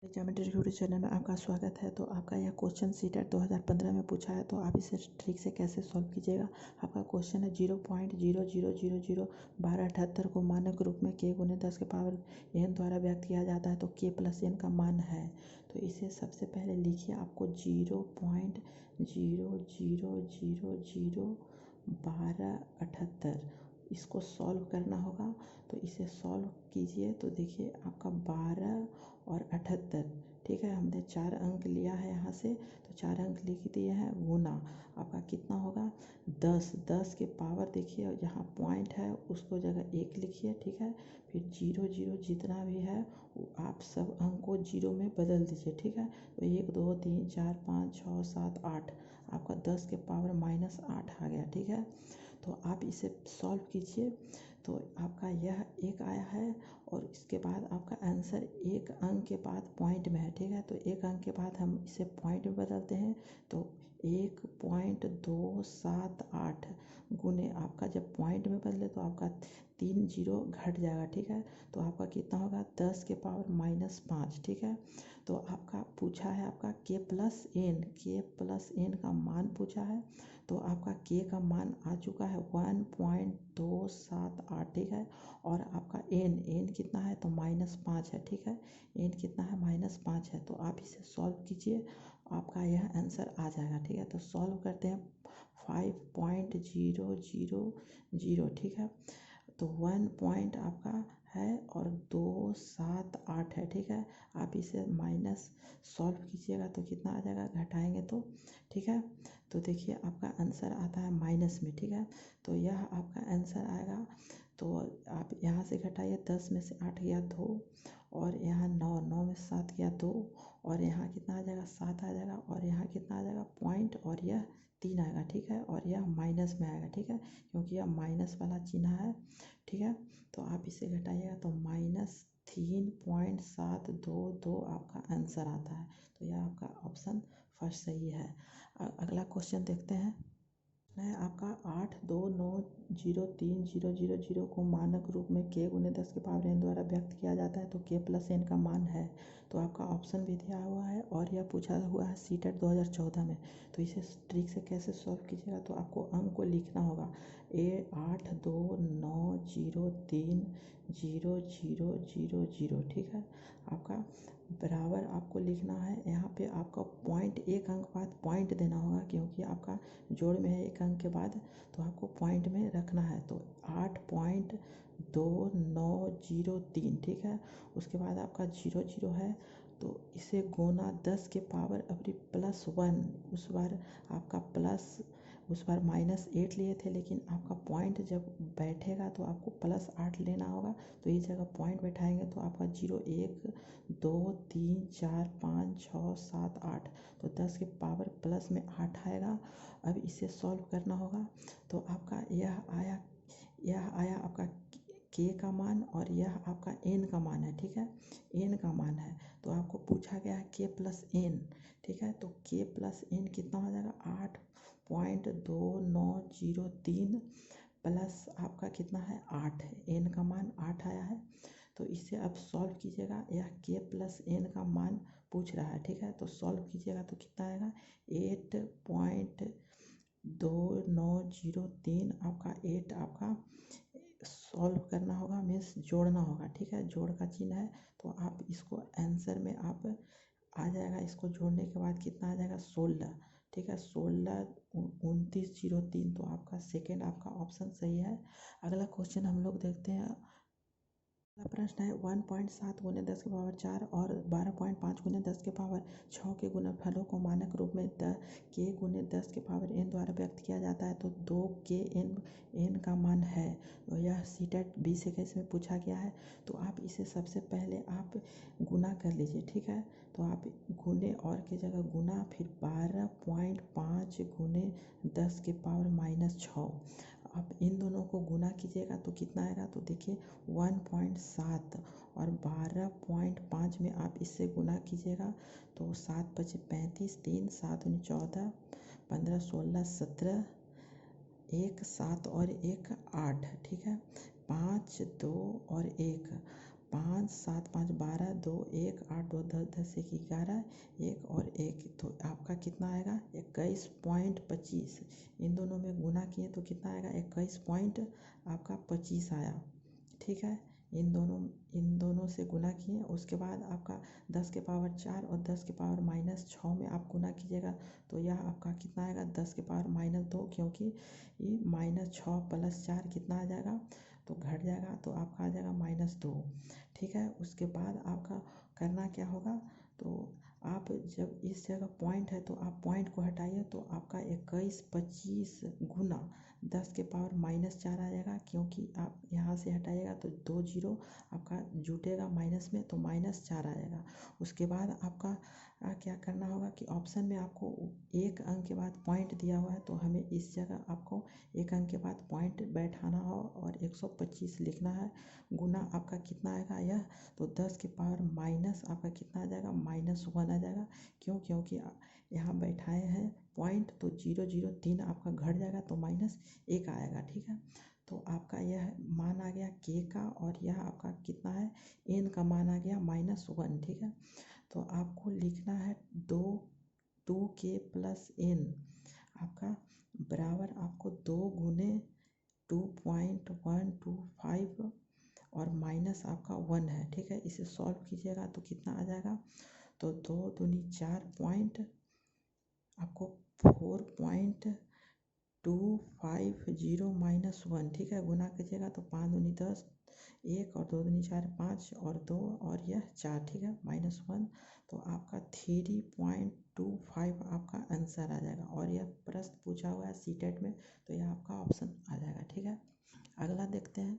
Geometry YouTube channel में आपका स्वागत है। तो आपका यह क्वेश्चन सीटेट 2015 में पूछा है, तो आप इसे ट्रिक से कैसे सॉल्व कीजिएगा। आपका क्वेश्चन है 0.00001278 को मानक रूप में k गुने 10 के पावर n द्वारा व्यक्त किया जाता है, तो k प्लस n का मान है। तो इसे सबसे पहले लिखिए, आपको 0.00001278 इसको सॉल्व करना होगा। तो इसे सॉल्व कीजिए तो देखिए आपका 12 और 78, ठीक है। हमने 4 अंक लिया है यहाँ से, तो 4 अंक लिख दिए हैं। गुना आपका कितना होगा 10। 10 के पावर देखिए जहाँ पॉइंट है उसको जगह 1 लिखिए, ठीक है। फिर 0 0 जितना भी है आप सब अंक को 0 में बदल दीजिए, ठीक है। तो 1 2 3 4 5 6 7 8 आपका 10 के पावर -8 आ गया, ठीक है। तो आप इसे सॉल्व कीजिए तो आपका यह एक आया है, और इसके बाद आपका आंसर एक अंक के बाद पॉइंट में है, ठीक है। तो एक अंक के बाद हम इसे पॉइंट में बदलते हैं, तो 1.278 गुने आपका जब पॉइंट में बदले तो आपका 3 जीरो घट जाएगा, ठीक है। तो आपका कितना होगा 10 के पावर -5, ठीक है। तो आपका पूछा है आपका k प्लस n का मान पूछा है। तो आपका k का मान आ चुका है 1.278, ठीक है। और आपका n कितना है तो -5 है, ठीक है। n कितना है -5 है। तो आप इसे सॉल्व कीजिए, आपका यह आंसर आ जाएगा, ठीक है। तो सॉल्व करते हैं 5.000, ठीक है। तो 1 पॉइंट आपका है और 278 है, ठीक है। आप इसे माइनस सॉल्व कीजिएगा तो कितना आ जाएगा, घटाएंगे तो, ठीक है। तो देखिए आपका आंसर आता है माइनस में, ठीक है। तो यह आपका आंसर आएगा। तो आप यहाँ से घटाइए, 10 में से 8 गया 2, और यहाँ 9 में से 7 गया 2, और यहाँ कितना आ जाएगा 7 आ जाएगा, और यहाँ कितना आ जाएगा पॉइंट, और यह 3 आएगा, ठीक है। और यह माइनस में आएगा, ठीक है, क्योंकि यह माइनस वाला चिन्ह है, ठीक है। तो आप इसे घटाइएगा तो -3.722 आपका आंसर आता है। तो यह आपका ऑप्शन फर्स्ट सही है। अगला क्वेश्चन देखते हैं। है आपका 8290300 को मानक रूप में k गुने 10 के पावर n द्वारा व्यक्त किया जाता है, तो k प्लस n का मान है। तो आपका ऑप्शन भी दिया हुआ है, और यह पूछा हुआ है सीटेट 2014 में। तो इसे ट्रिक से कैसे सॉल्व कीजिएगा, तो आपको अंक को लिखना होगा 829030000, ठीक है। आपका बराबर आपको लिखना है। यहाँ पे आपका पॉइंट एक अंक बाद पॉइंट देना होगा, क्योंकि आपका जोड़ में है एक अंक के बाद, तो आपको पॉइंट में रखना है। तो 8.2903, ठीक है। उसके बाद आपका 0 0 है, तो इसे गुना 10 के पावर अभी +1, उस बार -8 लिए थे, लेकिन आपका पॉइंट जब बैठेगा तो आपको +8 लेना होगा। तो इस जगह पॉइंट बैठाएंगे तो आपका 0 1 2 3 4 5 6 7 8, तो 10 के पावर प्लस में 8 आएगा। अब इसे सॉल्व करना होगा। तो आपका यह आया आपका k का मान, और यह आपका n का मान है, ठीक है। n का मान है, तो आपको पूछा गया है k प्लस n, ठीक है। तो k प्लस n कितना हो जाएगा 8.2903 प्लस आपका कितना है 8 है, n का मान 8 आया है। तो इसे अब सॉल्व कीजिएगा, यह k प्लस n का मान पूछ रहा है, ठीक है। तो सॉल्व कीजिएगा तो कितना आएगा 8.2903 आपका 8 आपका सॉल्व करना होगा, मीन्स जोड़ना होगा, ठीक है। जोड़ का चिन्ह है, तो आप इसको आंसर में आप आ जाएगा। इसको जोड़ने के बाद कितना आ जाएगा 16, ठीक है। 162903, तो आपका सेकेंड आपका ऑप्शन सही है। अगला क्वेश्चन हम लोग देखते हैं। अगला प्रश्न है 1.7 गुने 10 के पावर 4 और 12.5 गुने 10 के पावर 6 के गुणनफलों को मानक रूप में k गुने 10 के पावर n द्वारा व्यक्त किया जाता है, तो 2k n का मान है। तो यह सीटेट 2021 में पूछा गया है। तो आप इसे सबसे पहले आप गुना कर लीजिए, ठीक है। तो आप गुने और की जगह गुना, फिर 12.5 गुने 10 के पावर -6, आप इन दोनों को गुना कीजिएगा तो कितना आएगा, तो देखिए 1.7 और 12.5 में आप इससे गुना कीजिएगा तो 7 × 5 = 35, 3 7 × 14, 15 16 17, 1 7 और 1 8, ठीक है। 5 2 और 1 5 7 5 12 2 1 8 2 10 10 1 11 1 और 1 तो आपका कितना आएगा 21.25। इन दोनों में गुना किए तो कितना आएगा 21.25 आया। ठीक है, इन दोनों से गुना किए, उसके बाद आपका 10 के पावर 4 और 10 के पावर -6 में आप गुना कीजिएगा तो यह आपका कितना आएगा 10 के पावर -2, क्योंकि ये -6 + 4 कितना आ जाएगा तो घट जाएगा, तो आपका आ जाएगा -2। ठीक है, उसके बाद आपका करना क्या होगा, तो आप जब इस जगह पॉइंट है तो आप पॉइंट को हटाइए तो आपका 21.25 गुना 10 के पावर -4 आ जाएगा, क्योंकि आप यहाँ से हटाइएगा तो 2 जीरो आपका जुटेगा माइनस में तो -4 आएगा। उसके बाद आपका क्या करना होगा कि ऑप्शन में आपको एक अंक के बाद पॉइंट दिया हुआ है तो हमें इस जगह आपको एक अंक के बाद पॉइंट बैठाना हो और 125 लिखना है। गुना आपका कितना आएगा यह, तो 10 के पावर माइनस आपका कितना आ जाएगा -1 आ जाएगा। क्योंकि यहाँ बैठाए हैं पॉइंट तो 0 0 3 आपका घट जाएगा तो -1 आएगा। ठीक है, तो आपका यह मान आ गया k का, और यह आपका कितना है n का मान आ गया -1। ठीक है, तो आपको लिखना है 2k + n आपका बराबर आपको 2 गुने 2.125 और माइनस आपका 1 है। ठीक है, इसे सॉल्व कीजिएगा तो कितना आ जाएगा, तो 2 दूनी 4 पॉइंट आपको 4.250 -1। ठीक है, गुना कीजिएगा तो 5 दूनी 10, 1 और 2 दूनी 4 5 और 2 और यह 4। ठीक है, -1 तो आपका 3.25 आपका आंसर आ जाएगा, और यह प्रश्न पूछा हुआ है सीटेट में तो यह आपका ऑप्शन आ जाएगा। ठीक है, अगला देखते हैं।